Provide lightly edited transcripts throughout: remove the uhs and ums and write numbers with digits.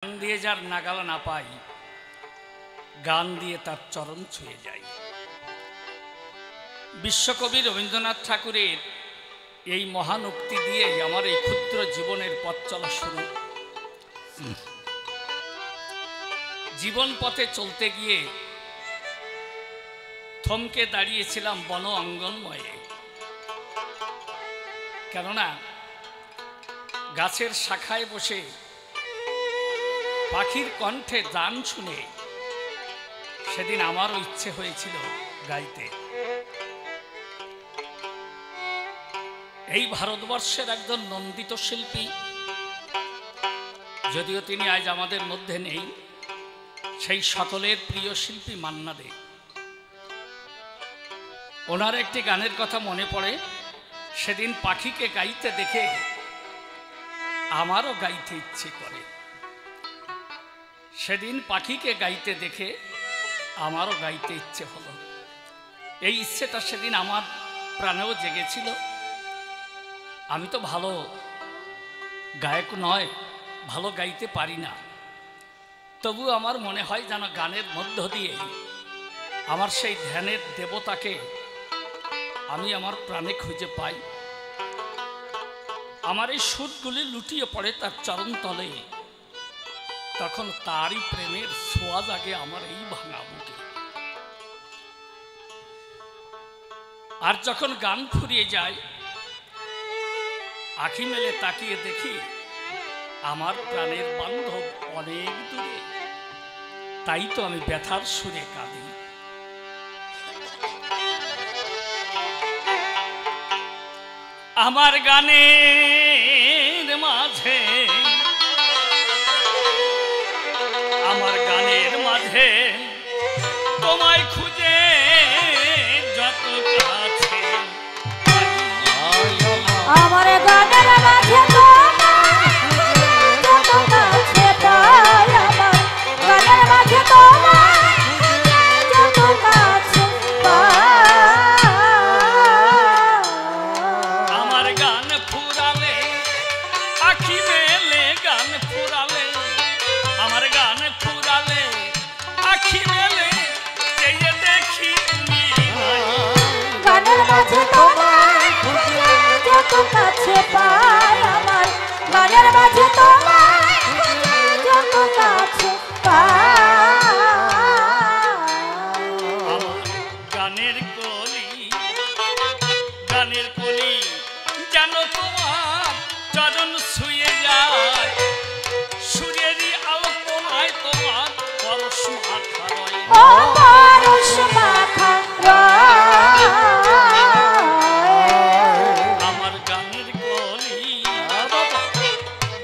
গান দিয়ে যার নাগালা না পাই, গান দিয়ে তার চরণ ছুঁয়ে যায়। বিশ্বকবি রবীন্দ্রনাথ ঠাকুরের এই মহান উক্তি দিয়েই আমার এই ক্ষুদ্র জীবনের পথ চলা শুরু। জীবন পথে চলতে গিয়ে থমকে দাঁড়িয়েছিলাম বন অঙ্গনময়ে। কেননা গাছের শাখায় বসে পাখির কণ্ঠে গান শুনে সেদিন আমারও ইচ্ছে হয়েছিল গাইতে। এই ভারতবর্ষের একজন নন্দিত শিল্পী, যদিও তিনি আজ আমাদের মধ্যে নেই, সেই সকলের প্রিয় শিল্পী মান্না দে। ওনার একটি গানের কথা মনে পড়ে। সেদিন পাখিকে গাইতে দেখে আমারও গাইতে ইচ্ছে করে। সেদিন পাখিকে গাইতে দেখে আমারও গাইতে ইচ্ছে হলো। এই ইচ্ছেটা সেদিন আমার প্রাণেও জেগেছিল। আমি তো ভালো গায়ক নয়, ভালো গাইতে পারি না, তবু আমার মনে হয় যেন গানের মধ্য দিয়ে আমার সেই ধ্যানের দেবতাকে আমি আমার প্রাণে খুঁজে পাই। আমার এই সুরগুলি লুটিয়ে পড়ে তার চরণতলে, তখন তারই প্রেমের ছোঁয়া জাগে আমার এই ভাঙা বুকে। আর যখন গান ফুরিয়ে যায়, আঁখি মেলে তাকিয়ে দেখি আমার প্রাণের বান্ধব অনেক দূরে। তাই তো আমি ব্যথার সুরে কাঁদি। আমার গানের মাঝে, আমার গানের মাঝে তোমায় খুঁজে যত কাছে, আমার গানের মাঝে তোমায় যত কাছে পাই, আমার গানের মাঝে তোমায় যত কাছে পাই। আমার গান ফুরালে আঁখি মেলে, গান ফুরালে আমার গান ফুরালে আঁখি মেলে, চেয়ে দেখি তুমি গানের মাঝে তোমায় যত কাছে পাই, আমার গানের মাঝে তোমায় যত কাছে পাই। আমার গানের কলি, গানের কলি যেন তোমার চরণ ছুঁয়ে যায়। সূর্যেরই আলো তোমায় তোমার পরশ মাথা রয়, ও পরশ মাথা রয়। আমার গানের কলি,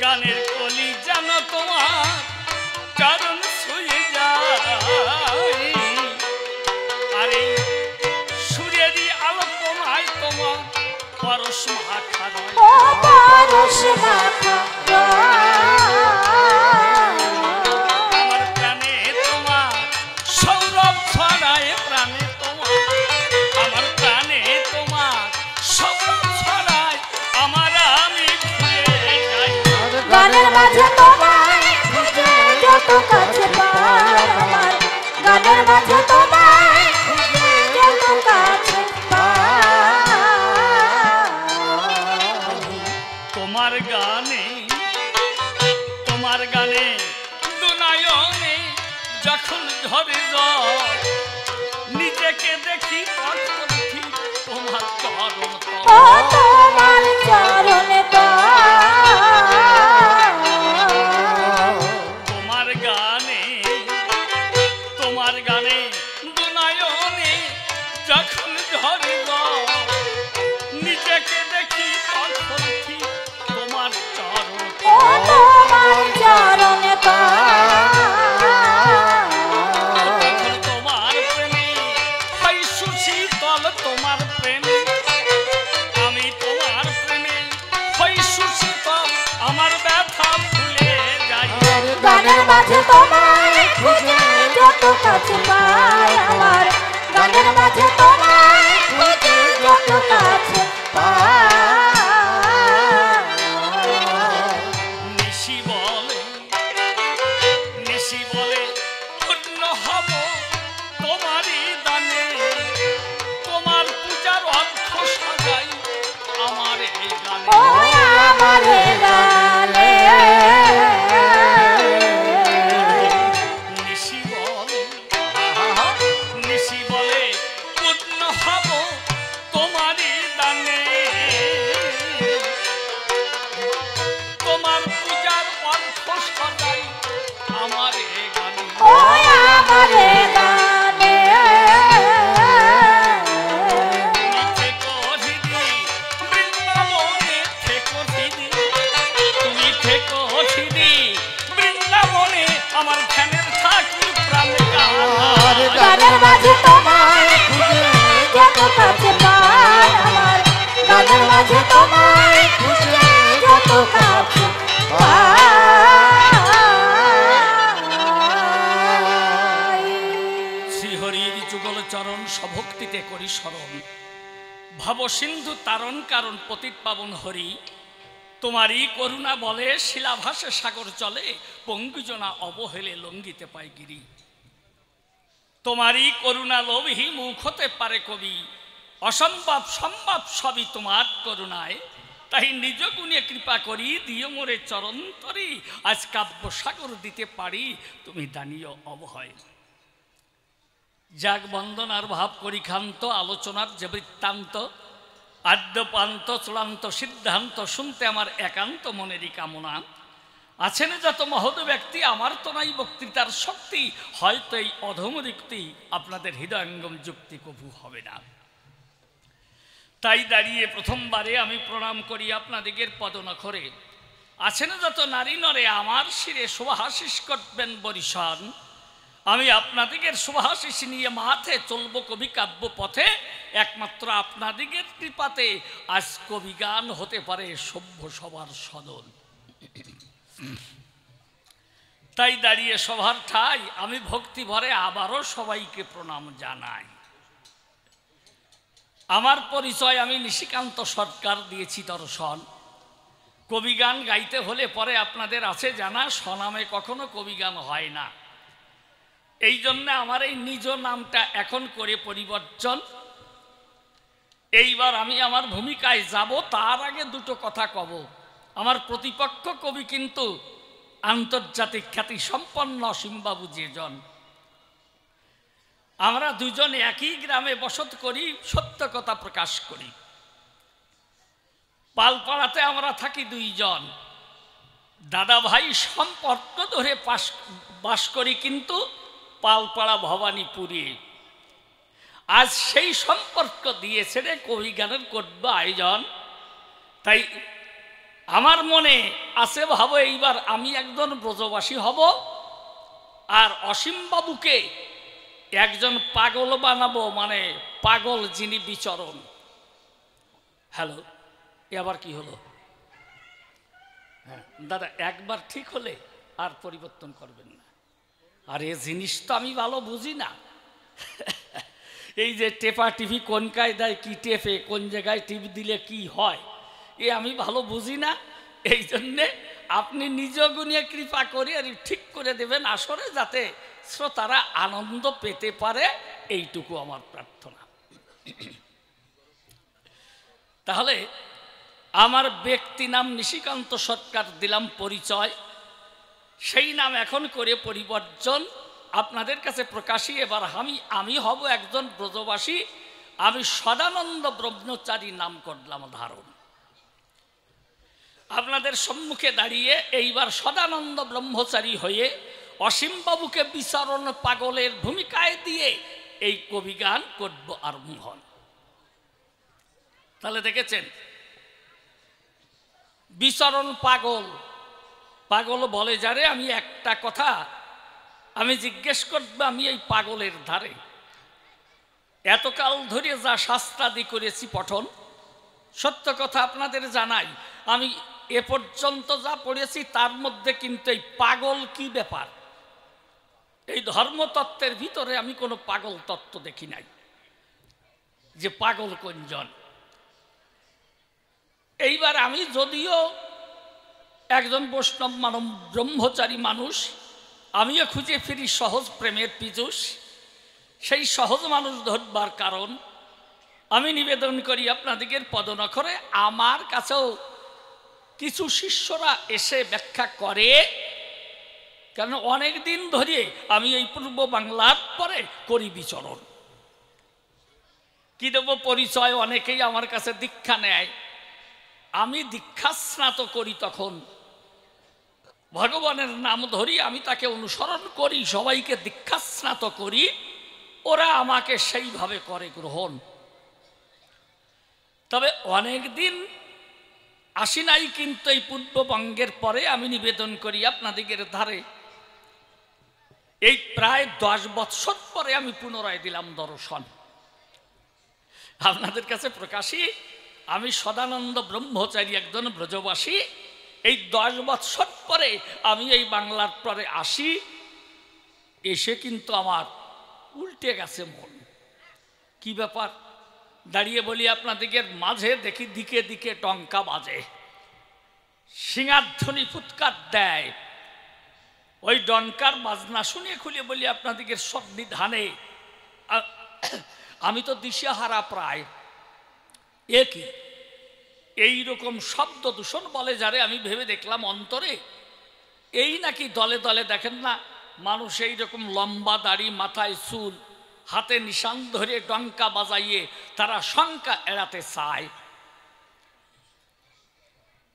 গানের কলি যেন তোমার চরণ ছুঁয়ে যায়। আরে সূর্যেরই আলো তোমায় তোমার পরশ মাথা রয়, ও পরশ মাথা রয়। আমার প্রাণে তোমার সৌরভ ছড়ায়, প্রাণে তোমার, আমার প্রাণে তোমার সৌরভ ছড়ায়, আমার আমি ভুলে যাই। গানের মাঝে তোমায় খুঁজে যত কাছে পাই, আমার গানের মাঝে তোমায় খুঁজে যত কাছে পাই। তোমার গানে, তোমার গানে দুনয়নে যখন ঝরে জল, নিজেকে দেখি তখন ঠিক তোমার চরণ ও তোমার চরণে তোমার গানে, তোমার গানে দুনয়নে যখন ঝরে জল, নিজেকে দেখি তখন ঠিক তোমার চরণ। ও তোমার চরণে তখন তোমার প্রেমে হয় সুশীতল, তোমার প্রেমে আমি, তোমার প্রেমে হয় সুশীতল, আমার ব্যথা ভুলে যাই। গানের মাঝে তোমায় খুঁজে যত কাছে পাই, আমার গানের মাঝে তোমায় খুঁজে যত কাছে পাই। নিশি বলে নিশি বলে পূর্ণ হব তোমারই দানে, তোমার পূজার অর্থ সাজাই আমার এই গানে। ও আমার গানে নিশি বলে, নিশি বলে পূর্ণ হব তোমারই দানে, তোমার পূজার অর্থ সাজাই আমার এই গানে। ও আমার গানে আমার ধ্যানের ঠাকুর প্রাণে গানের মাঝে তোমায় খুঁজে যত কাছে পাই, আমার গানের মাঝে তোমায় খুঁজে যত কাছে পাই। শ্রীহরির যুগল চরণ সভক্তিতে করি স্মরণ, ভব সিন্ধু তারণ কারণ পতিত পাবন হরি, তোমারই করুণা বলে শিলাভাসে সাগর চলে, পঙ্গুজনা অবহেলে লঙ্ঘিতে পায় গিরি। তোমারই করুণা লোভী মুখ হতে পারে কবি, অসম্ভব সম্ভব সবই তোমার করুণায়, তাই নিজ গুণে কৃপা করি দিও মোরে চরণ তরি, আজ কাব্য সাগর দিতে পারি তুমি দানীয় অবহয়। যাগ বন্দনার ভাব করি ক্ষান্ত, আলোচনার যে বৃত্তান্ত আদ্যপান্ত চূড়ান্ত সিদ্ধান্ত, শুনতে আমার একান্ত মনেরই কামনা। আছেন যত মহৎ ব্যক্তি আমার তো নাই বক্তৃতার শক্তি, হয়তো এই অধমরিক্তি আপনাদের হৃদয়ঙ্গম যুক্তি কভু হবে না। তাই দাঁড়িয়ে প্রথমবারে আমি প্রণাম করি আপনাদিগের পদনখরে। আছেন যত নারী নরে আমার শিরে শুভাশিস করবেন বরিশান, আমি আপনাদিগের শুভাশিস নিয়ে মাথে চলব কবি কাব্য পথে, একমাত্র আপনাদিগের কৃপাতে আজ কবিগান হতে পারে সভ্য সবার সদন। তাই দাঁড়িয়ে সভার ঠাই আমি ভক্তি ভরে আবারও সবাইকে প্রণাম জানাই। আমার পরিচয় আমি নিশিকান্ত সরকার, দিয়েছি দর্শন। কবিগান গাইতে হলে পরে আপনাদের আছে জানা, স্বনামে কখনো কবিগান হয় না। এই জন্য আমার এই নিজ নামটা এখন করে পরিবর্তন। এইবার আমি আমার ভূমিকায় যাব, তার আগে দুটো কথা কব। আমার প্রতিপক্ষ কবি কিন্তু আন্তর্জাতিক খ্যাতি সম্পন্ন অসীমবাবু যেজন, আমরা দুজন একই গ্রামে বসত করি, সত্য কথা প্রকাশ করি। পালপাড়াতে আমরা থাকি দুইজন, দাদা ভাই সম্পর্ক ধরে বাস করি, কিন্তু পালপাড়া ভবানীপুরে। আজ সেই সম্পর্ক দিয়েছে রে কবিগানের করব আয়োজন। তাই আমার মনে আছে, ভাবো এইবার আমি একজন ব্রজবাসী হব, আর অসীমবাবুকে একজন পাগল বানাবো, মানে পাগল যিনি বিচরণ। হ্যালো, এবার কি হলো? হ্যাঁ দাদা, একবার ঠিক হলে আর পরিবর্তন করবেন না। আর এ জিনিস তো আমি ভালো বুঝি না। এই যে টেপা টিভি কোন কায়দায় কি টেপে, কোন জায়গায় টিপ দিলে কি হয়, এ আমি ভালো বুঝি না। এই জন্যে আপনি নিজ গুণে কৃপা করে আর ঠিক করে দেবেন আসরে, যাতে শ্রোতারা আনন্দ পেতে পারে, এইটুকু আমার প্রার্থনা। তাহলে আমার ব্যক্তি নাম নিশিকান্ত সরকার দিলাম পরিচয়, সেই নাম এখন করে পরিবর্তন আপনাদের কাছে প্রকাশী। এবার আমি হব একজন ব্রজবাসী, আমি সদানন্দ ব্রহ্মচারী নাম করলাম ধারণ। আপনাদের সম্মুখে দাঁড়িয়ে এইবার সদানন্দ ব্রহ্মচারী হয়ে অসীমবাবুকে বিচরণ পাগলের ভূমিকায় দিয়ে এই কবিগান করব আর মোহন। তাহলে দেখেছেন, বিচরণ পাগল, পাগল বলে যারে, আমি একটা কথা আমি জিজ্ঞেস করব, আমি এই পাগলের ধারে এতকাল ধরে যা শাস্ত্রাদি করেছি পঠন, সত্য কথা আপনাদের জানাই, আমি এ পর্যন্ত যা পড়েছি তার মধ্যে কিন্তু এই পাগল কি ব্যাপার, এই ধর্মতত্ত্বের ভিতরে আমি কোনো পাগল তত্ত্ব দেখি নাই, যে পাগল কোনজন। এইবার আমি যদিও একজন বৈষ্ণব মানব ব্রহ্মচারী মানুষ, আমিও খুঁজে ফিরি সহজ প্রেমের পীযুষ। সেই সহজ মানুষ ধরবার কারণ আমি নিবেদন করি আপনাদিগের পদনখরে। আমার কাছেও কিছু শিষ্যরা এসে ব্যাখ্যা করে, কারণ অনেক দিন ধরে আমি এই পূর্ব বাংলার পরে করি বিচরণ। কি দেব পরিচয়? অনেকেই আমার কাছে দীক্ষা নেয়। আমি দীক্ষা স্নাত করি, তখন ভগবানের নাম ধরি, আমি তাকে অনুসরণ করি, সবাইকে দীক্ষা স্নাত করি, ওরা আমাকে সেইভাবে করে গ্রহণ। তবে অনেক দিন আসি নাই, কিন্তু এই পূর্ববঙ্গের পরে আমি নিবেদন করি আপনাদিগের ধারে, এই প্রায় 10 বৎসর পরে আমি পুনরায় দিলাম দর্শন আপনাদের কাছে প্রকাশী। আমি সদানন্দ ব্রহ্মচারী, একজন ব্রজবাসী। এই 10 বৎসর পরে আমি এই বাংলার পরে আসি, এসে কিন্তু আমার উল্টে গেছে মন। কি ব্যাপার? দাঁড়িয়ে বলি আপনাদিগের মাঝে, দেখি দিকে দিকে টঙ্কা বাজে, সিংহাধ্বনি ফুৎকার দেয়। ওই ডঙ্কার বাজনা শুনে খুলে বলি আপনাদিগের সন্নিধানে আমি তো দিশাহারা প্রায়। কি এইরকম শব্দ দূষণ বলে যারে, আমি ভেবে দেখলাম অন্তরে, এই নাকি দলে দলে দেখেন না মানুষ এইরকম লম্বা দাড়ি, মাথায় চুল, হাতে নিশান ধরে ডঙ্কা বাজাইয়ে তারা শঙ্কা এড়াতে চায়।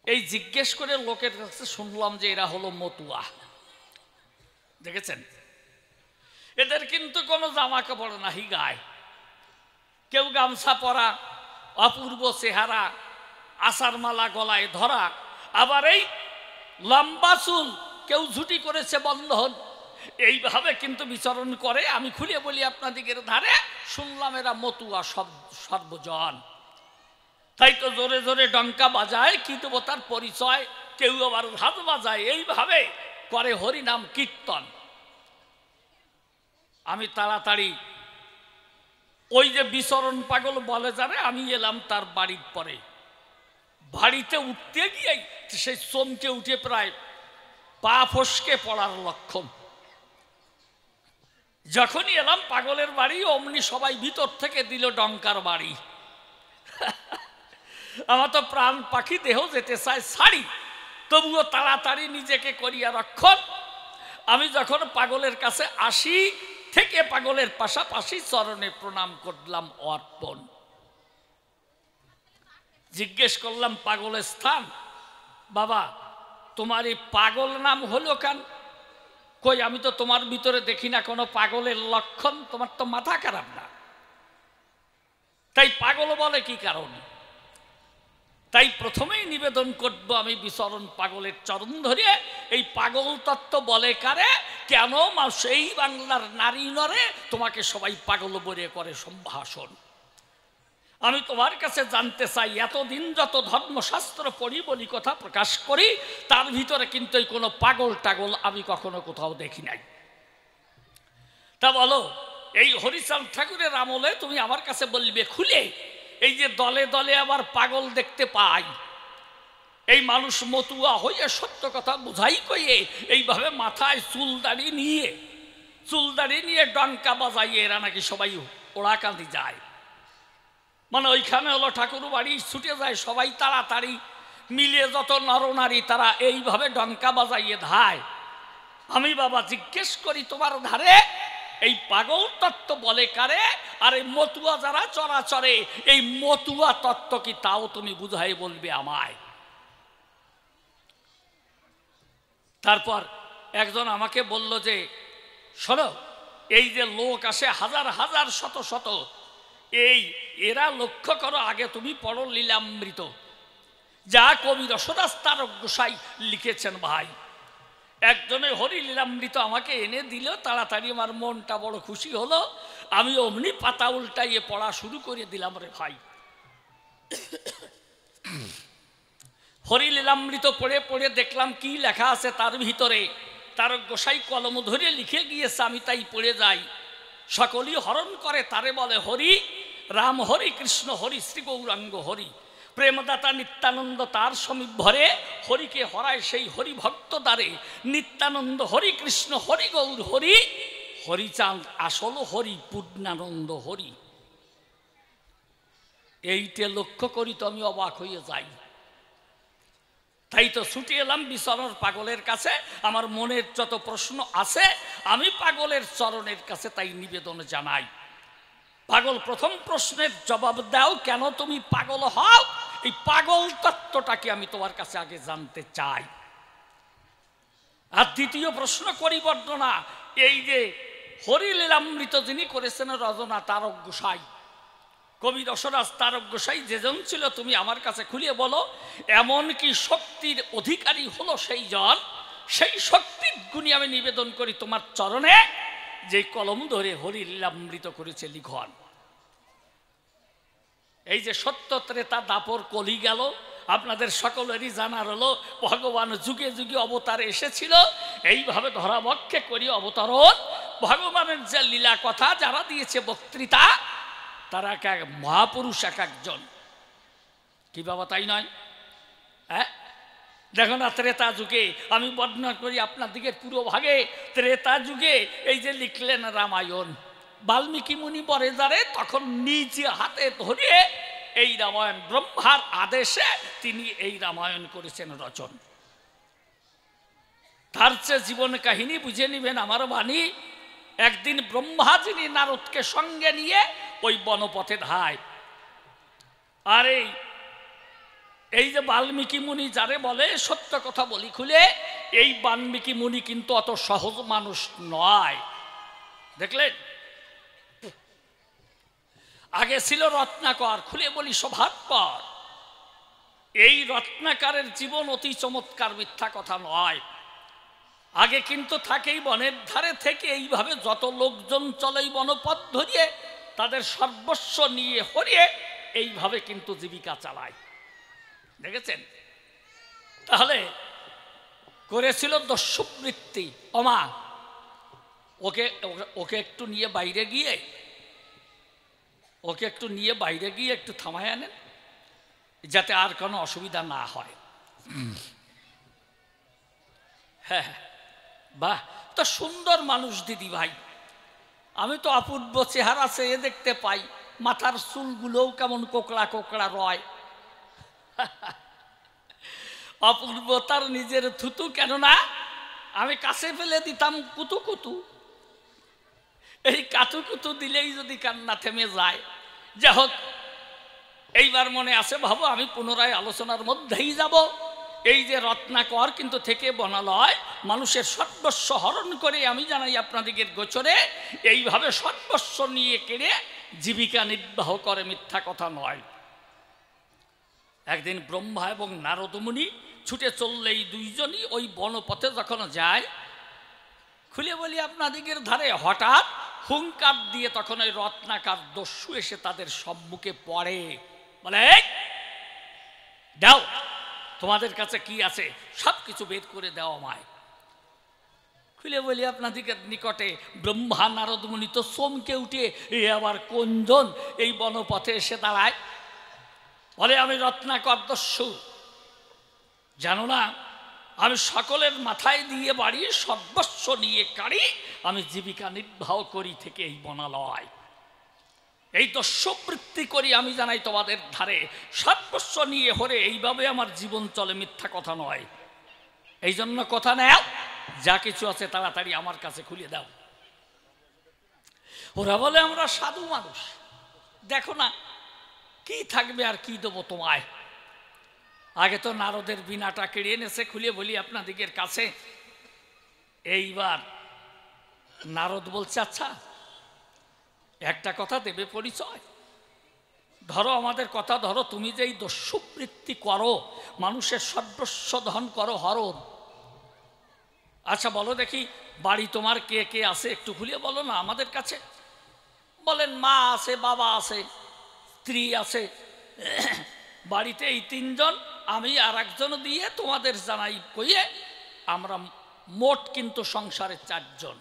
এই জিজ্ঞেস করে লোকের কাছে শুনলাম যে এরা হলো মতুয়া। দেখেছেন, এদের কিন্তু কোনো জামা কাপড় নাহি গায়ে, কেউ গামছা পরা, অপূর্ব চেহারা, আষাঢ় মালা গলায় ধরা, আবার এই লম্বা চুল, কেউ ঝুটি করেছে বন্ধন, এইভাবে কিন্তু বিচরণ করে। আমি খুলে বলি আপনাদিগের ধারে, শুনলাম এরা মতুয়া সর্বজন। তাই তো জোরে জোরে ডঙ্কা বাজায়, কি দেবো তার পরিচয়? কেউ আবার হাত বাজায়, এইভাবে করে হরিনাম কীর্তন। আমি তাড়াতাড়ি ওই যে বিচরণ পাগল বলে যারে, আমি এলাম তার বাড়ির পরে। বাড়িতে উঠতে গিয়ে সেই চমকে উঠে প্রায় পা ফসকে পড়ার লক্ষণ। যখনই এলাম পাগলের বাড়ি, অমনি সবাই ভিতর থেকে দিল ডঙ্কার বাড়ি। আমার তো প্রাণ পাখি, দেহ যেতে চায় ছাড়ি, তবুও তাড়াতাড়ি নিজেকে করিয়া রক্ষণ। আমি যখন পাগলের কাছে আসি, থেকে পাগলের পাশাপাশি চরণে প্রণাম করলাম অর্পণ। জিজ্ঞেস করলাম পাগলের স্থান। বাবা, তোমার এই পাগল নাম হলো কেন? কই, আমি তো তোমার ভিতরে দেখি না কোনো পাগলের লক্ষণ, তোমার তো মাথা খারাপ না? তাই পাগল বলে কি কারণ? তাই প্রথমেই নিবেদন করব আমি বিচরণ পাগলের চরণ ধরে, এই পাগল তত্ত্ব বলে কারে, কেন সেই বাংলার নারী নরে তোমাকে সবাই পাগল বলে করে সম্ভাষণ। আমি তোমার কাছে জানতে চাই, এতদিন যত ধর্মশাস্ত্র পড়ি, বলি, কথা প্রকাশ করি, তার ভিতরে কিন্তু এই কোনো পাগল টাগল আমি কখনো কোথাও দেখি নাই। তা বলো, এই হরিচাঁদ ঠাকুরের আমলে তুমি আমার কাছে বলবে খুলে, এই যে দলে দলে আবার পাগল দেখতে পাই, এই মানুষ মতুয়া হইয়া সত্য কথা বুঝাই কইয়ে এইভাবে মাথায় চুলদাড়ি নিয়ে ডঙ্কা বাজাইয়ে এরা নাকি সবাই ওড়াকান্দি যায়। মানে ওইখানে হলো ঠাকুর বাড়ি, ছুটে যায় সবাই তাড়াতাড়ি মিলে, যত নরনারী তারা এইভাবে ডঙ্কা বাজাইয়ে ধায়। আমি বাবা জিজ্ঞেস করি তোমার ধারে, এই পাগল তত্ত্ব বলে কারে? আর এই মতুয়া যারা চরাচরে, এই মতুয়া তত্ত্ব কি তাও তুমি বুঝাই বলবে আমায়। তারপর একজন আমাকে বলল যে শোনো, এই যে লোক আসে হাজার হাজার শত শত, এরা লক্ষ্য করো, আগে তুমি পড়ো লীলামৃত, যা কবি রসদাস তারক গোসাই লিখেছেন। ভাই, একজনে হরি লীলামৃত আমাকে এনে দিল, তাড়াতাড়ি আমার মনটা বড় খুশি হলো। আমি অমনি পাতা উল্টাইয়ে পড়া শুরু করে দিলাম। রে ভাই, হরি লীলামৃত পড়ে পড়ে দেখলাম কি লেখা আছে তার ভিতরে। তারক গোসাই কলম ধরে লিখে গিয়েছে, আমি তাই পড়ে যাই। সকলেই হরণ করে তারে বলে হরি, রাম হরি, কৃষ্ণ হরি, শ্রী গৌরাঙ্গ হরি। প্রেমদাতা নিত্যানন্দ তার সমীপ ভরে, হরিকে হরায় সেই হরিভক্ত দ্বারে। নিত্যানন্দ হরি কৃষ্ণ হরি গৌর হরি, হরিচাঁদ আসল হরি পূর্ণানন্দ হরি। এইটা লক্ষ্য করি তো আমি অবাক হয়ে যাই। তাই তো ছুটে এলাম বিচরণ পাগলের কাছে। আমার মনের যত প্রশ্ন আছে আমি পাগলের চরণের কাছে তাই নিবেদন জানাই। পাগল প্রথম প্রশ্নের জবাব দাও, কেন তুমি পাগল হও? এই পাগল তত্ত্বটাকে আমি তোমার কাছে আগে জানতে চাই। আর দ্বিতীয় প্রশ্ন করি বর্ণনা, এই যে হরিলীলামৃত যিনি করেছেন রচনা তারক গোসাই, কবি রসরাজ তারক গোসাই যেজন ছিল তুমি আমার কাছে খুলিয়ে বলো। এমন কি শক্তির অধিকারী হলো সেই জন, সেই শক্তির গুণী আমি নিবেদন করি তোমার চরণে, যে কলম ধরে হরিলীলামৃত করেছে লিখন। এই যে সত্য ত্রেতা দাপর কলি গেল, আপনাদের সকলেরই জানার হলো ভগবান যুগে যুগে অবতারে এসেছিল। এইভাবে ধরাবক্ষে করি অবতরণ। ভগবানের যে লীলা কথা যারা দিয়েছে বক্তৃতা, তারা এক এক মহাপুরুষ, এক একজন। কি বাবা তাই নয়? হ্যাঁ, দেখো না ত্রেতা যুগে, আমি বর্ণনা করি আপনার দিকে পুরো ভাগে। ত্রেতা যুগে এই যে লিখলেন রামায়ণ, বাল্মীকি মুনি বরে যারে তখন নিজে হাতে ধরে এই রামায়ণ ব্রহ্মার আদেশে তিনি এই রামায়ণ করেছেন রচন। তার চেয়ে জীবন কাহিনী বুঝে নিবেন আমার বাণী। একদিন ব্রহ্মা যিনি নারদকে সঙ্গে নিয়ে ওই বনপথে ধায়, আর এই যে বাল্মীকি মুনি যারে বলে, সত্য কথা বলি খুলে, এই বাল্মীকি মুনি কিন্তু অত সহজ মানুষ নয়। দেখলেন, আগে ছিল রত্নাকর, খুলে বলি স্বভাবপর। এই রত্নাকরের জীবন অতি চমৎকার, মিথ্যা কথা নয়। আগে কিন্তু থাকেই বনের ধারে থেকে এইভাবে যত লোকজন চলে বনপথ ধরিয়ে তাদের সর্বস্ব নিয়ে হরিয়ে এইভাবে কিন্তু জীবিকা চালায়। দেখেছেন? তাহলে করেছিল দস্যুবৃত্তি। ওমা, ওকে ওকে একটু নিয়ে বাইরে গিয়ে, একটু থামায় আনেন, যাতে আর কোনো অসুবিধা না হয়। হ্যাঁ, বাহ, তো সুন্দর মানুষ দিদি ভাই। আমি তো অপূর্ব চেহারা চেয়ে দেখতে পাই, মাথার চুলগুলোও কেমন কোকড়া কোকড়া রয়। অপূর্ব তার নিজের থুতু, কেননা আমি কাছে ফেলে দিতাম কুতু কুতু। এই কাতু কুতু দিলেই যদি কান্না থেমে যায়। যাই হোক, এইবার মনে আছে ভাবো, আমি পুনরায় আলোচনার মধ্যেই যাব। এই যে রত্নাকর কিন্তু থেকে বনালয় মানুষের সর্বস্ব হরণ করে, আমি জানাই আপনাদিগের গোচরে, এইভাবে সর্বস্ব নিয়ে কেড়ে জীবিকা নির্বাহ করে, মিথ্যা কথা নয়। একদিন ব্রহ্মা এবং নারদ মুনি ছুটে চললেই দুইজনই ওই বনপথে যখন যায়, খুলে বলি আপনাদিগের ধারে হঠাৎ হুঙ্কার দিয়ে তখন ওই রত্নাকর দস্যু এসে তাদের সম্মুখে পড়ে, বলে দাও, তোমাদের কাছে কি আছে সব কিছু বের করে দাও আমায়। খুলে বলি আপনাদিগের নিকটে ব্রহ্মা নারদ মুনি তো চমকে উঠে, এ আবার কোনজন এই বনপথে এসে দাঁড়ায়? বলে আমি রত্নাকর দস্যু, জানো না আমি সকলের মাথায় দিয়ে বাড়ি, সর্বস্ব নিয়ে কাড়ি, আমি জীবিকা নির্বাহ করি থেকে এই বনালয়। এই দস্যুবৃত্তি করি আমি জানাই তোমাদের ধারে, সর্বস্ব নিয়ে হরে এইভাবে আমার জীবন চলে, মিথ্যা কথা নয়। এই জন্য কথা নেও, যা কিছু আছে তাড়াতাড়ি আমার কাছে খুলে দাও। ওরা বলে আমরা সাধু মানুষ, দেখো না কি থাকবে আর কি দেবো তোমায়। আগে তো নারদের বিনাটা কেড়ে এনেছে। খুলে বলি আপনাদিগের কাছে, এইবার নারদ বলছে আচ্ছা একটা কথা দেবে পরিচয়, ধরো আমাদের কথা ধরো, তুমি যে এই দস্যুবৃত্তি করো, মানুষের সর্বস্ব ধন করো হরণ, আচ্ছা বলো দেখি বাড়ি তোমার কে কে আছে, একটু খুলে বলো না আমাদের কাছে। বলেন মা আছে, বাবা আছে, স্ত্রী আছে, বাড়িতে এই তিনজন, আমি আর একজন দিয়ে তোমাদের জানাই কইয়ে আমরা মোট কিন্তু সংসারে চারজন।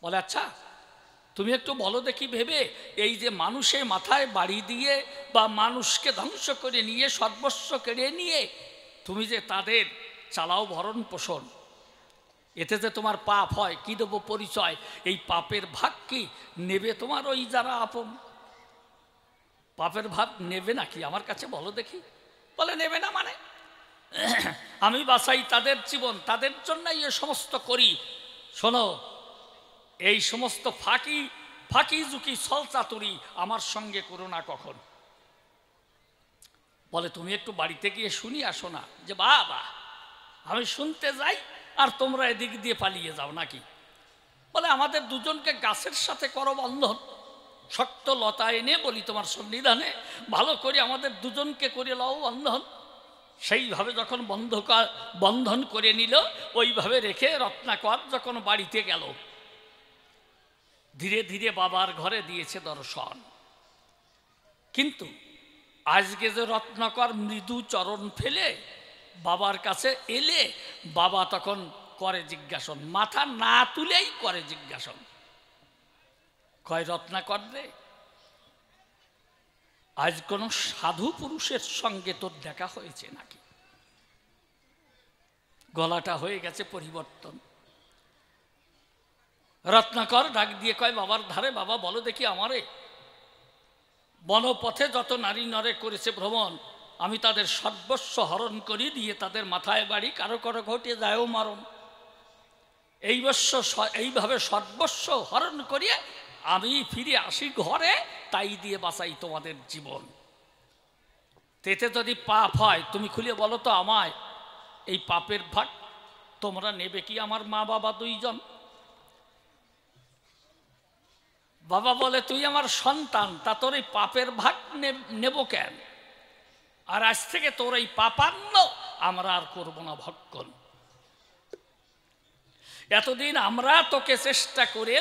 বলে আচ্ছা তুমি একটু বলো দেখি ভেবে, এই যে মানুষের মাথায় বাড়ি দিয়ে বা মানুষকে ধ্বংস করে নিয়ে সর্বস্ব কেড়ে নিয়ে তুমি যে তাদের চালাও ভরণ পোষণ, এতে যে তোমার পাপ হয়, কি দেবো পরিচয়? এই পাপের ভাগ কি নেবে তোমার ওই যারা আপন? পাপের ভাগ নেবে নাকি আমার কাছে বলো দেখি? বলে নেবে না মানে আমি বাঁচাই তাদের জীবন, তাদের জন্যই এ সমস্ত করি। শোনো, এই সমস্ত ফাঁকি ঝুঁকি ছলচাতুরি আমার সঙ্গে করো না কখন। বলে তুমি একটু বাড়িতে গিয়ে শুনি আসো না। যে বাবা, আমি শুনতে যাই আর তোমরা এদিক দিয়ে পালিয়ে যাও নাকি? বলে আমাদের দুজনকে গাছের সাথে করো বন্ধন, শক্ত লতা এনে বলি তোমার সন্নিধানে ভালো করে আমাদের দুজনকে করে লও বন্ধন। সেইভাবে যখন বন্ধন করে নিল, ওইভাবে রেখে রত্নাকর যখন বাড়িতে গেল, ধীরে ধীরে বাবার ঘরে দিয়েছে দর্শন। কিন্তু আজকে যে রত্নাকর মৃদু চরণ ফেলে বাবার কাছে এলে, বাবা তখন করে জিজ্ঞাসন, মাথা না তুলেই করে জিজ্ঞাসন, কয় রত্নাকর রে, আজ কোন সাধু পুরুষের সঙ্গে তোর দেখা হয়েছে নাকি? গলাটা হয়ে গেছে পরিবর্তন। রত্নাকর ডাক দিয়ে কয় বাবার ধারে, বাবা বলো দেখি আমারে, বনপথে যত নারী নরে করেছে ভ্রমণ, আমি তাদের সর্বস্ব হরণ করি দিয়ে তাদের মাথায় বাড়ি, কারো কারো ঘটে যায়ও মারণ। এইভাবে সর্বস্ব হরণ করিয়ে আমি ফিরে আসি ঘরে, তাই দিয়ে বাঁচাই তোমাদের জীবন। তেতে যদি পাপ হয় তুমি খুলে বলো তো আমায়, এই পাপের ভাগ তোমরা নেবে কি আমার মা বাবা দুইজন? বাবা বলে তুই আমার সন্তান, তা তোর এই পাপের ভাগ নেব কেন? আর আজ থেকে তোর এই পাপান্ন আমরা আর করব না ভক্ষণ। এতদিন আমরা তোকে চেষ্টা করে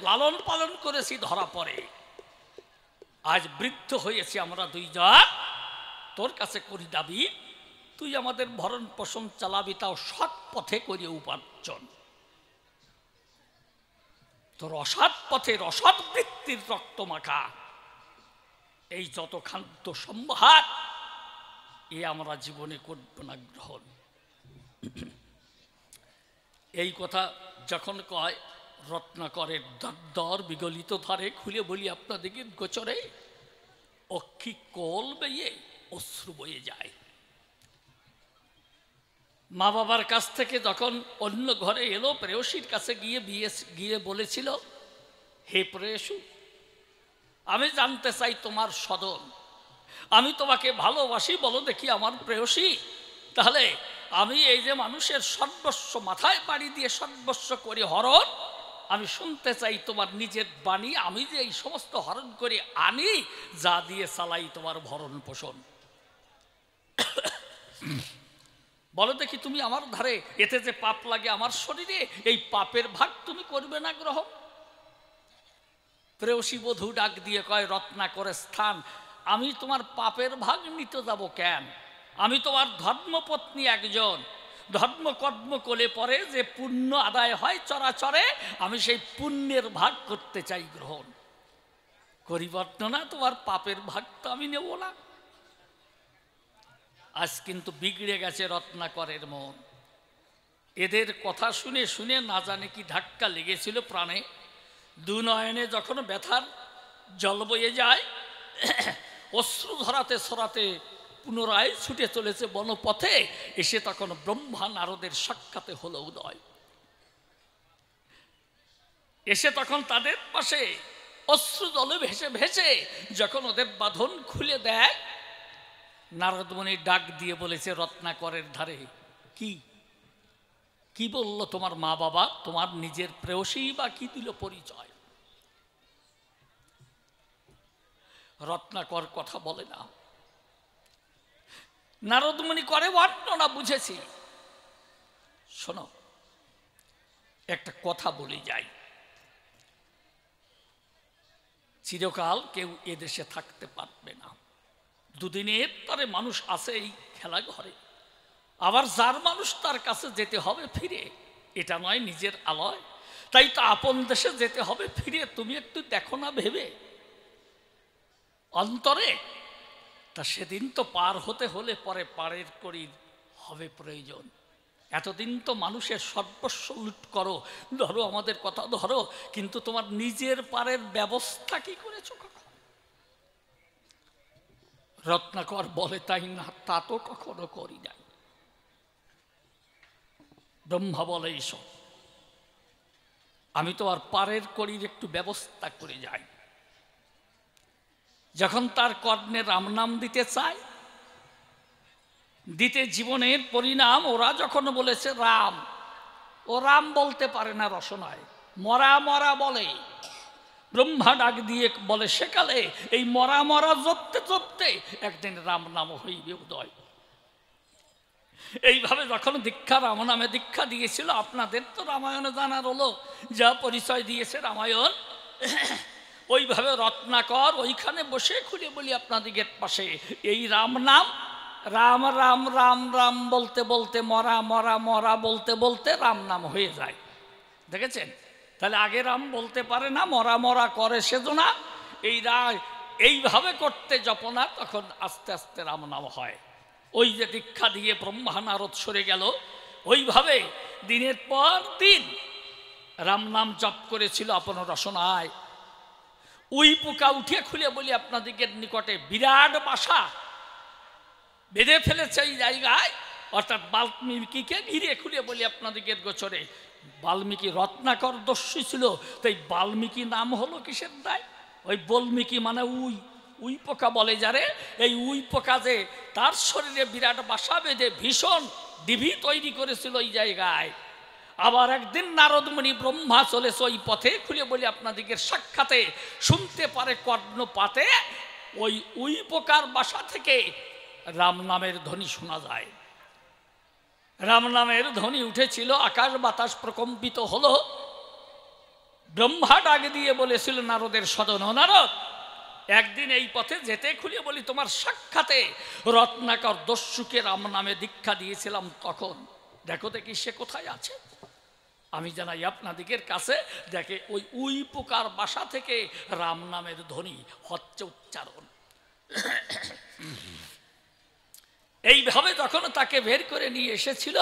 লালন পালন করেছি, ধরা পড়ে আজ বৃদ্ধ হয়েছি আমরা দুইজন, তোর কাছে করি দাবি তুই আমাদের ভরণ পোষণ চালাবি, তাও সৎ পথে করিয়ে উপার্জন। তোর অসৎ পথের অসৎ বৃত্তির রক্ত মাখা এই যত খাদ্য সম্ভার, এ আমরা জীবনে করব না গ্রহণ। এই কথা যখন কয়, রত্নাকরের দর বিগলিত ধারে খুলে বলি আপনাদেরকে গোচরে অক্ষি কোল বেয়ে অশ্রু বয়ে যায়। মা বাবার কাছ থেকে যখন অন্য ঘরে এলো, প্রেয়সীর কাছে গিয়ে বলেছিল, হে প্রেয়সী, আমি জানতে চাই তোমার সদন, আমি তোমাকে ভালোবাসি, বলো দেখি আমার প্রেয়সী। তাহলে আমি এই যে মানুষের সর্বস্ব মাথায় বাড়ি দিয়ে সর্বস্ব করে হরণ, আমি শুনতে চাই তোমার নিজের বাণী, আমি যে এই সমস্ত হরণ করে আনি, যা দিয়ে চালাই তোমার ভরণ পোষণ। বলো দেখি তুমি আমার ধারে, এতে যে পাপ লাগে আমার শরীরে, এই পাপের ভাগ তুমি করবে না গ্রহণ? প্রেয়সী বধূ ডাক দিয়ে কয়, রত্নাকরের স্থান, আমি তোমার পাপের ভাগ নিতে যাব কেন? আমি তোমার ধর্মপত্নী একজন, ধর্মকর্ম কোলে পরে যে পুণ্য আদায় হয় চরাচরে, আমি সেই পুণ্যের ভাগ করতে চাই গ্রহণ। করিবর্ত না, তোমার পাপের ভাগ তো আমি নেব না। আজ কিন্তু বিগড়ে গেছে রত্নাকরের মন। এদের কথা শুনে শুনে না জানে কি ধাক্কা লেগেছিল প্রাণে। দু নয়নে যখন ব্যথার জল বয়ে যায়, অশ্রু ধরাতে ছড়াতে পুনরায় ছুটে চলেছে বনপথে, এসে তখন ব্রহ্মা নারদের সাক্ষাতে হলো উদয়। এসে তখন তাদের পাশে অশ্রু জলে ভেসে ভেসে যখন ওদের বাঁধন খুলে দেয়, নারদমণি ডাক দিয়ে বলেছে, রত্নাকরের ধারে কি বলল তোমার মা বাবা? তোমার নিজের প্রেয়সী বা কি দিল পরিচয়? রত্নাকর কথা বলে না। নারদমণি করে বর্ণনা, বুঝেছি। শোনো, একটা কথা বলে যাই, চিরকাল কেউ এদেশে থাকতে পারবে না। দুদিনের তারে মানুষ আসে এই খেলা ঘরে, আবার যার মানুষ তার কাছে যেতে হবে ফিরে, এটা নয় নিজের আলয়। তাই তো আপন দেশে যেতে হবে ফিরে, তুমি একটু দেখো না ভেবে অন্তরে। তা সেদিন তো পার হতে হলে পরে পারের করি হবে প্রয়োজন। এতদিন তো মানুষের সর্বস্ব লুট করো, ধরো আমাদের কথা ধরো, কিন্তু তোমার নিজের পারের ব্যবস্থা কি করেছো কখন? রত্নাকর বলে তাই না, তা তো কখনো করি নাই। ব্রহ্মা বলে এইসব আমি তো আর পারের করির একটু ব্যবস্থা করে যাই। যখন তার কর্ণে রাম নাম দিতে চায়, দিতে জীবনের পরিণাম, ওরা যখন বলেছে রাম, ও রাম বলতে পারে না রসনায়, মরা মরা বলে। ব্রহ্মা ডাক দিয়ে বলে সেকালে এই মরা মরা জপতে জপতে একদিন রাম নাম হইবে উদয়। এইভাবে যখন দীক্ষা রাম নামে দীক্ষা দিয়েছিল, আপনাদের তো রামায়ণে জানার হলো, যা পরিচয় দিয়েছে রামায়ণ, ওইভাবে রত্নাকর ওইখানে বসে খুলে বলি আপনাদের গেট পাশে এই রাম নাম, রাম রাম রাম রাম বলতে বলতে মরা মরা মরা বলতে বলতে রাম নাম হয়ে যায়। দেখেছেন? তাহলে আগে রাম বলতে পারে না, মরা মরা করে সেজনা, এইভাবে করতে জপনা, তখন আস্তে আস্তে রাম নাম হয়। ওই যে দীক্ষা দিয়ে ব্রহ্মা নারদ সরে গেল, ওইভাবে দিনের পর দিন রাম নাম জপ করেছিল আপন রসনায়। উই পোকা উঠে খুলে বলি আপনাদের নিকটে বিরাট বাসা বেঁধে ফেলেছে এই জায়গায়, অর্থাৎ বাল্মীকিকে ঘিরে খুলে বলি আপনাদের গোচরে। বাল্মীকি রত্নাকর দস্যু ছিল, তাই বাল্মীকি নাম হলো কিসের দায়? ওই বাল্মীকি মানে উই পোকা বলে যারে, এই উই পোকা যে তার শরীরে বিরাট বাসা বেঁধে ভীষণ ডিভি তৈরি করেছিল এই জায়গায়। আবার একদিন নারদমণি ব্রহ্মা চলেছে ওই পথে, খুলে বলি আপনাদিগের সাক্ষাতে শুনতে পারে কর্ণপাতে ওই উই পোকার বাসা থেকে রাম নামের ধ্বনি শোনা যায়। রাম নামের ধ্বনি উঠেছিল, আকাশ বাতাস প্রকম্পিত হলো। ব্রহ্মা ডাক দিয়ে বলেছিল নারদের সদন, নারদ একদিন এই পথে যেতে খুলে বলি তোমার সাক্ষাতে রত্নাকর দস্যুকে রাম নামে দীক্ষা দিয়েছিলাম, তখন দেখো দেখি সে কোথায় আছে। আমি জানাই আপনাদিগের কাছে, দেখে ওই উই পোকার বাসা থেকে রাম নামের ধ্বনি হচ্ছে উচ্চারণ। এইভাবে যখন তাকে বের করে নিয়ে এসেছিল,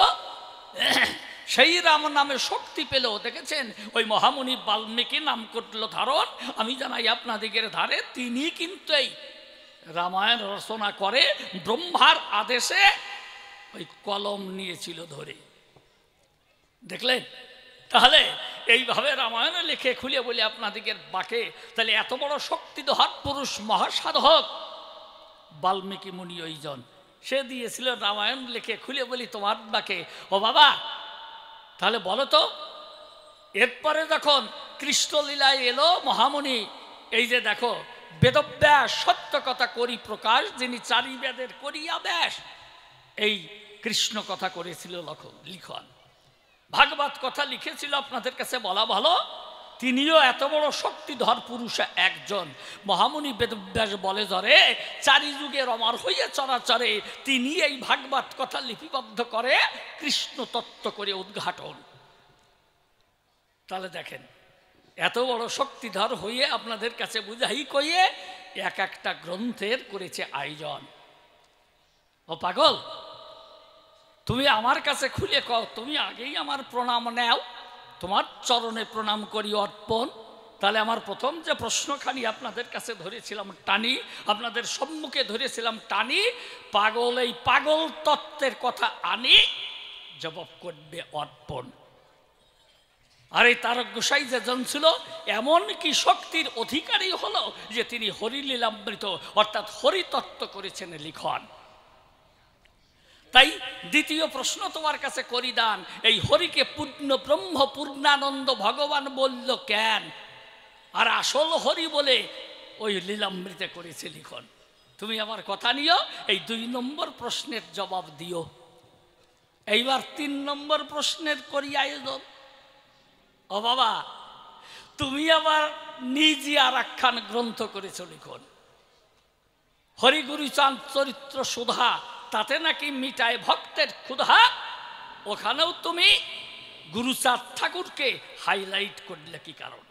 সেই রাম নামে শক্তি পেল। দেখেছেন ওই মহামুনি বাল্মীকি নাম করল ধারণ। আমি জানাই আপনাদিগের ধারে তিনি কিন্তু এই রামায়ণ রচনা করে ব্রহ্মার আদেশে ওই কলম নিয়েছিল ধরে। দেখলেন? তাহলে এইভাবে রামায়ণে লিখে খুলে বলি আপনাদিগের বাকে, তাহলে এত বড় শক্তিধর পুরুষ মহাসাধক বাল্মীকি মুনি ওইজন, সে দিয়েছিল রামায়ণ লিখে খুলে বলি তোমার বাকে। ও বাবা, তাহলে বলো তো, এরপরে যখন কৃষ্ণলীলায় এলো মহামুনি, এই যে দেখো বেদব্যাস সত্য কথা করি প্রকাশ, যিনি চারি বেদের করিয়া ব্যাস, এই কৃষ্ণ কথা করেছিল লিখন, ভাগবত কথা লিখেছিল। আপনাদের কাছে বলা ভালো, তিনিও এত বড় শক্তিধর পুরুষ একজন। মহামুনি বেদব্যাস বলে ধরে চারি যুগের অমর হইয়া চরাচরে তিনি এই ভাগবত কথা লিপিবদ্ধ করে কৃষ্ণ তত্ত্ব করে উদ্ঘাটন। তাহলে দেখেন এত বড় শক্তিধর হইয়ে আপনাদের কাছে বুঝাই কইয়ে এক একটা গ্রন্থের করেছে আয়োজন। ও পাগল, তুমি আমার কাছে খুলে কও, তুমি আগেই আমার প্রণাম নেও, তোমার চরণে প্রণাম করি অর্পণ। তাহলে আমার প্রথম যে প্রশ্নখানি আপনাদের কাছে ধরেছিলাম টানি, আপনাদের সম্মুখে ধরেছিলাম টানি, পাগল এই পাগল তত্ত্বের কথা আনি জবাব করবে অর্পণ। আর এই তারক গোসাই যেজন ছিল এমন কি শক্তির অধিকারী হলো যে তিনি হরিলীলামৃত অর্থাৎ হরিতত্ত্ব করেছেন লিখন। তাই দ্বিতীয় প্রশ্ন তোমার কাছে করি দান, এই হরিকে পূর্ণ ব্রহ্ম পূর্ণানন্দ ভগবান বলল কেন? আর আসল হরি বলে ওই লীলামৃতে করেছে লিখন। তুমি আমার কথা নিও, এই 2 নম্বর প্রশ্নের জবাব দিও। এইবার 3 নম্বর প্রশ্নের করি আয়োজন। ও বাবা, তুমি আবার নিজে আর একখান গ্রন্থ করেছ লিখন, হরিগুরুচাঁদ চরিত্র সুধা, তাতে নাকি মিটায় ভক্তের ক্ষুধা। ওখানেও তুমি গুরুচাঁদ ঠাকুরকে হাইলাইট করলে কি কারণ?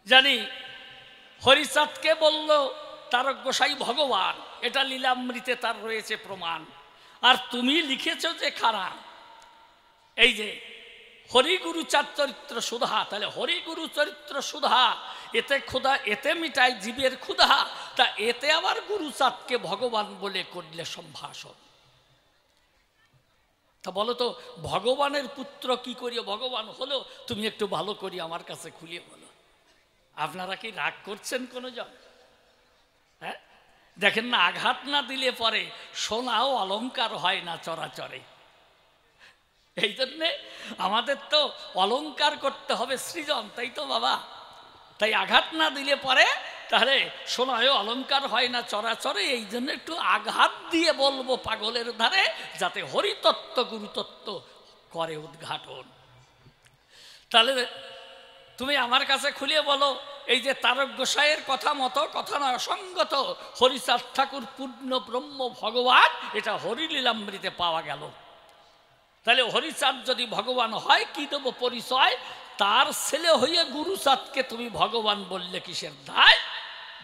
জানি হরিচাঁদকে বলল তারক গোসাই ভগবান, এটা লীলামৃতে তার রয়েছে প্রমাণ। আর তুমি লিখেছ যে খারাপ, এই যে হরিগুরু চাঁদ চরিত্র সুধা, তাহলে হরিগুরু চরিত্র সুধা, এতে ক্ষুধা, এতে মিটায় জীবের ক্ষুধা, তা এতে আবার গুরুচাঁদকে ভগবান বলে করলে সম্ভাষণ। তা বলো তো, ভগবানের পুত্র কি করিয়ে ভগবান হলো? তুমি একটু ভালো করি আমার কাছে খুলিয়ে বলো। আপনারা কি রাগ করছেন কোনো জন? হ্যাঁ, দেখেন না, আঘাত না দিলে পরে সোনাও অলংকার হয় না চরাচরে। এই জন্যে আমাদের তো অলংকার করতে হবে সৃজন, তাই তো বাবা? তাই আঘাত না দিলে পরে তাহলে সোনায়ও অলংকার হয় না চরাচরে। এই জন্য একটু আঘাত দিয়ে বলবো পাগলের ধারে, যাতে হরিতত্ত্ব গুরুতত্ত্ব করে উদ্ঘাটন। তাহলে তুমি আমার কাছে খুলে বলো, এই যে তারক গোসাইয়ের কথা মতো, কথা নয় অসঙ্গত, হরিচাঁদ ঠাকুর পূর্ণ ব্রহ্ম ভগবান, এটা হরিলীলামৃতে পাওয়া গেল। তাহলে হরিচাঁদ যদি ভগবান হয়, কি দেবো পরিচয়? তার ছেলে হইয়া গুরুচাঁদকে তুমি ভগবান বললে কিসের দায়?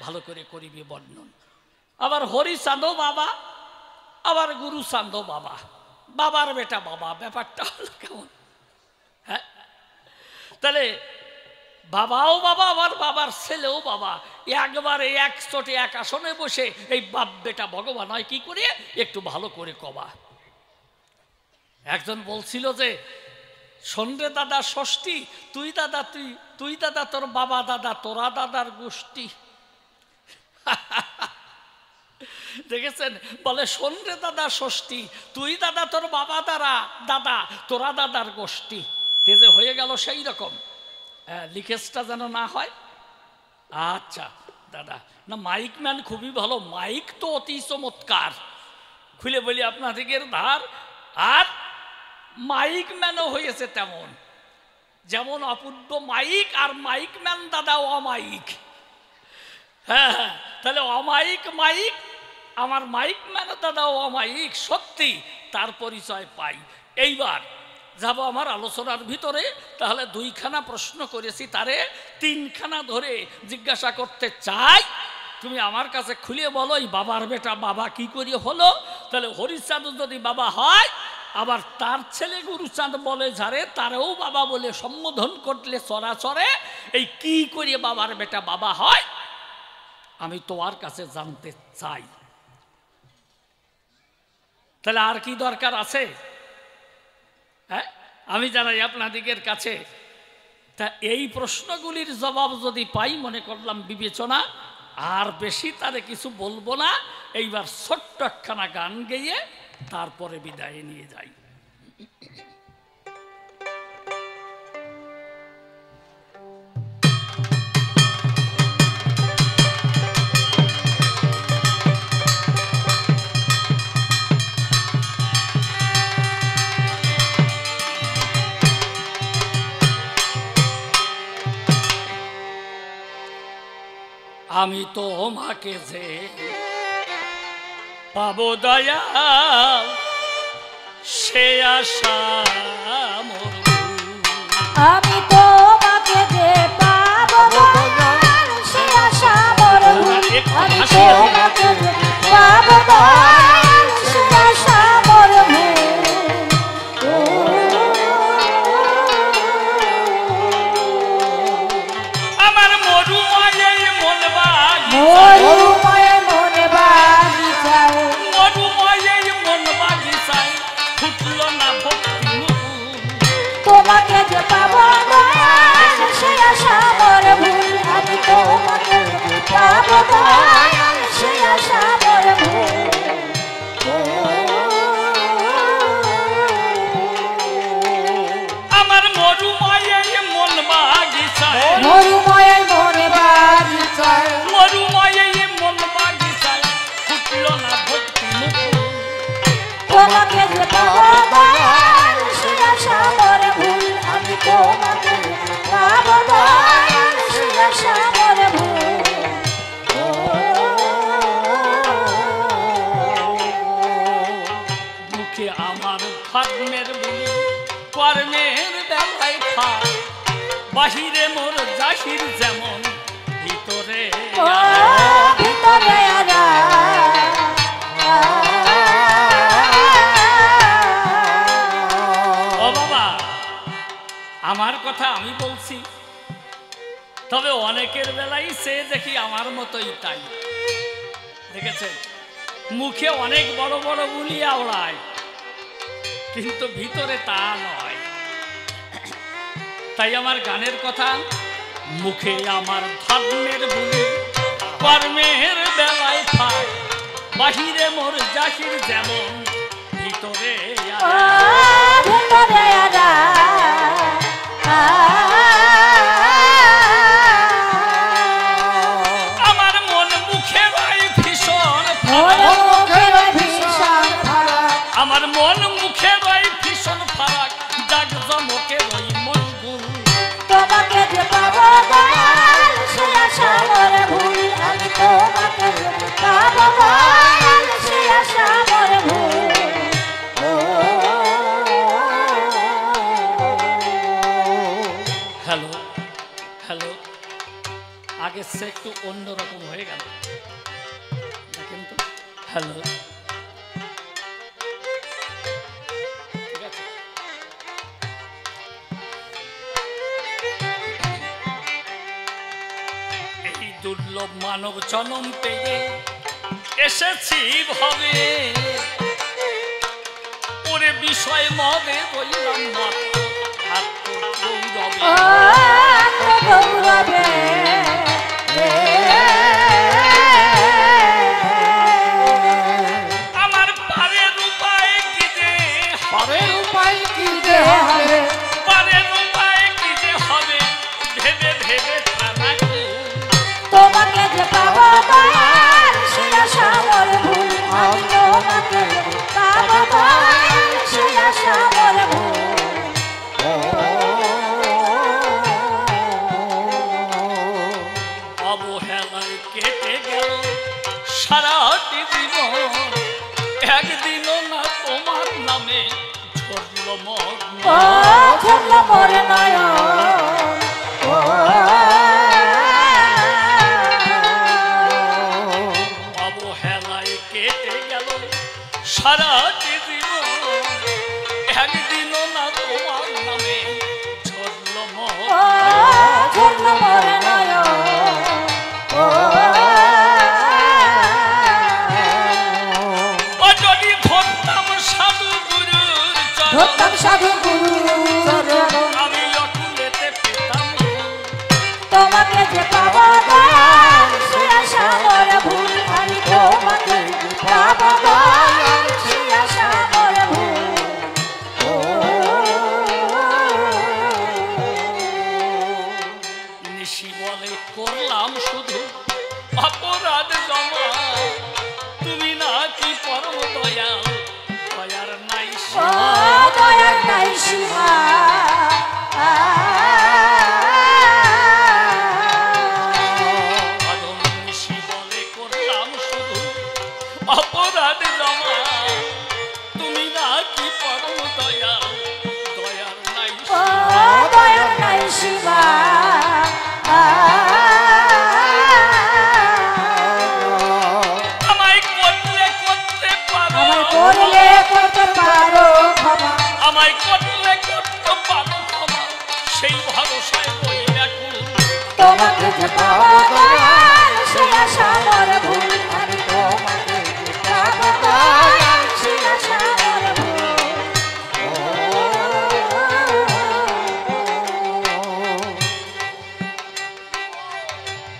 ভালো করে করিবি বর্ণন। আবার হরিচাঁদও বাবা, আবার গুরুচাঁদও বাবা, বাবার বেটা বাবা, ব্যাপারটা হলো কেমন? হ্যাঁ, তাহলে বাবাও বাবা, আবার বাবার ছেলেও বাবা, একবারে এক চোটে এক আসনে বসে এই বাপ বেটা ভগবান হয় কি করে? একটু ভালো করে কবা। একজন বলছিল যে, শোনরে দাদা ষষ্ঠী, তুই দাদা তুই দাদা তোর বাবা দাদা, তোরা দাদার গোষ্ঠী। দেখেছেন? বলে শোনরে দাদা ষষ্ঠী, তুই দাদা তোর বাবা দাদা তোরা দাদার গোষ্ঠী। তেজে হয়ে গেল সেই রকম। লিকেজটা যেন না হয়। আচ্ছা দাদা, না মাইক ম্যান খুবই ভালো, মাইক তো অতি চমৎকার, খুলে বলি আপনাদের ধার। আর মাইক ম্যানও হয়েছে তেমন, যেমন অপূর্ব মাইক, আর মাইক ম্যান দাদা অমাইক। হ্যাঁ হ্যাঁ, তাহলে অমাইক মাইক, আমার মাইক ম্যান দাদা অমাইক, সত্যি তার পরিচয় পাই। এইবার যাব আমার আলোচনার ভিতরে। তাহলে দুইখানা প্রশ্ন করেছি, তারে তিনখানা ধরে জিজ্ঞাসা করতে চাই। তুমি আমার কাছে খুলে বলো, এই বাবার বেটা বাবা কি করিয়ে হলো? তাহলে হরিচাঁদ যদি বাবা হয়, আবার তার ছেলে গুরুচাঁদ বলে যারে, তারেও বাবা বলে সম্বোধন করলে চরাচরে, এই কি করিয়ে বাবার বেটা বাবা হয়? আমি তোমার কাছে জানতে চাই। তাহলে আর কি দরকার আছে? হ্যাঁ, আমি জানাই আপনাদিগের কাছে। তা এই প্রশ্নগুলির জবাব যদি পাই, মনে করলাম বিবেচনা, আর বেশি তারে কিছু বলবো না। এইবার ছোট্ট একখানা গান গেয়ে তারপরে বিদায় নিয়ে যাই। আমি তো তোমাকে যে পাবো দয়া, সে আশা মোর। আমি তোমাকে যে পাবো দয়া, সে আশা মোর। আমি তোমাকে যে পাবো দয়া, সে আশা মোর। আমার মরুময় মন বাগিচায়, মরুময় মন বাগিচায়, মরুময় মন বাগিচায় ফুটলো না ভক্তি মুকুল। তোমাকে যে পাবো দয়া, সে আশা মোর ভুল। আমি তোমাকে যে পাবো দয়া, সে আশা মোর ভুল। আমার মরুময় মন বাগিচায়, মরুময় মন বাগিচায়, মরুময় মন বাগিচায় ফুটলো না ভক্তি মুকুল। তোমাকে যে পাবো দয়া, সে আশা মোর ভুল। আমি তোমাকে যে পাবো দয়া, সে আশা মোর ভুল। মুখে আমার ভাগ্নের বলি, বাহিরে মোর জাহির যেমন ভিতরে ও ভিতরে আরা ও বাবা আমার কথা আমি বলছি, তবে অনেকের বেলাই সে দেখি আমার মতোই তাই। দেখেছেন মুখে অনেক বড় বড় বুলি আওড়ায়, কিন্তু ভিতরে তা নয়। তাই আমার গানের কথা, মুখে আমার ধর্মের বুলি, কর্মের বেলায় ফাঁক, বাহিরে মোর জাহির যেমন ভিতরে ও ভিতরে আরা আমার মন মুখে ভাই ভীষণ ওরে মুখের ভীষণ ফারাক আমার মন মুখে ভাই ভীষণ ফারাক, জাগ জমকে ওই মন গুল। তোমাকে যে পাবো দয়াল সে আশা মোর ভুল আমি তোমাকে যে পাবো দয়াল সে আশা মোর ভুল হ্যালো হ্যালো, আগের সে একটু অন্যরকম হয়ে গেল, দেখেন তো। হ্যালো, ঠিক আছে। এই দুর্লভ মানব জনম পেয়ে এসেছি ভাবে, ওরে বিষয় মদে বললাম মাত্র আত্মগৌরবে। ও আত্মগৌরবে আমার পারের উপায় কি যে পারের উপায় কি যে হবে পারের উপায় কি যে হবে, ভেবে ভেবে থানাকে তোমাকে যে পাবো দয়াল সে আশা মোর ভুল আমি তোমাকে যে পাবো দয়াল সে আশা মোর ভুল অবহেলায় কেটে গেল সারাটি জীবন, একদিনও না তোমার নামে ঝরল মন। ও ঝরল মোর নয়ন ও অবহেলায় কেটে গেল সারাটি জীবন, একদিনও না তোমার নামে ঝরল মন। ও ঝরল মোর নয়ন ও ও যদি ধরতাম সাধু গুরুর চরণ, ধরতাম সাধু গুরু চরণ আমি অটুলেতে পেতাম তোমাকে যে পাবো দয়াল সে আশা মোর ভুল আমি তোমাকে যে পাবো দয়াল সে আশা মোর ভুল নিশি বলে করলাম শুধু অপরাধ জমা, তুমি নাকি পরম দয়াল, দয়ার নাই ও সীমা। দয়ার নাই সীমা অধম নিশি বলে করলাম শুধু অপরাধ জমা, তুমি নাকি পরম দয়াল, দয়ার নাই ও সীমা। দয়ার নাই সীমা আমায় করলে করতে পারো, আমায় করলে করতে পারো ক্ষমা আমায় করলে করতে পারো ক্ষমা, সেই ভরসায় বই ব্যাকুল। তোমাকে যে পাবো দয়াল সে আশা মোর ভুল আমি তোমাকে যে পাবো দয়াল সে আশা মোর ভুল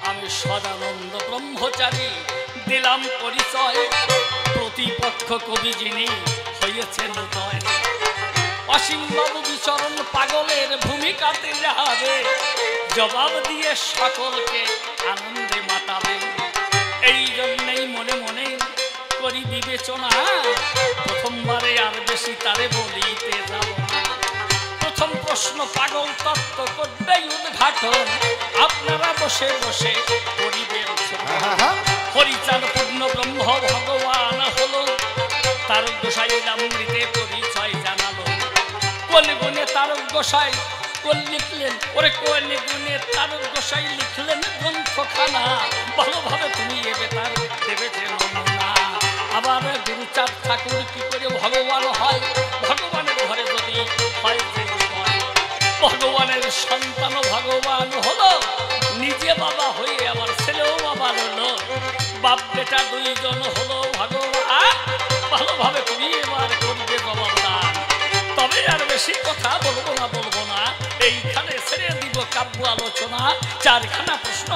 আমি সদানন্দ ব্রহ্মচারী দিলাম পরিচয়, প্রতিপক্ষ কবি যিনি হয়েছেন উদয়। অসীম বাবু বিচরণ পাগলের ভূমিকাতে যাবে, জবাব দিয়ে সকলকে আনন্দে মাতাবে। এই জন্যেই মনে মনে করি বিবেচনা, প্রথমবারে আর বেশি তারে বলিতে যাব না। প্রথম প্রশ্ন পাগল তত্ত্ব করবেই উদ্ঘাটন, আপনারা বসে বসে করিবেন শ্রবণ। হরিচাঁদ পূর্ণ ব্রহ্ম ভগবান হলো, তার গোসাই নামৃতে পরিচয় জানালো। কলিগুণে তার গোসাই কোন লিখলেন ওরে কোনে গুনে তার গোসাই লিখলেন গ্রন্থখানা ভালোভাবে তুমি এবে তার দেবে যে নমুনা আবার গুরুচাঁদ ঠাকুর কি করে ভগবান হয় ভগবানের ঘরে যদি হয় যে উদয়, ভগবানের সন্তান ভগবান হলো নিজে বাবা হয়ে আমার ছেলেও বাবা হলো বাপ বেটা দুইজন হলো ভগবান ভালোভাবে তুমি এবার করবে জবাবদান তবে আর বেশি কথা বলবো না এইখানে ছেড়ে দিব কাব্য আলোচনা চারখানা প্রশ্ন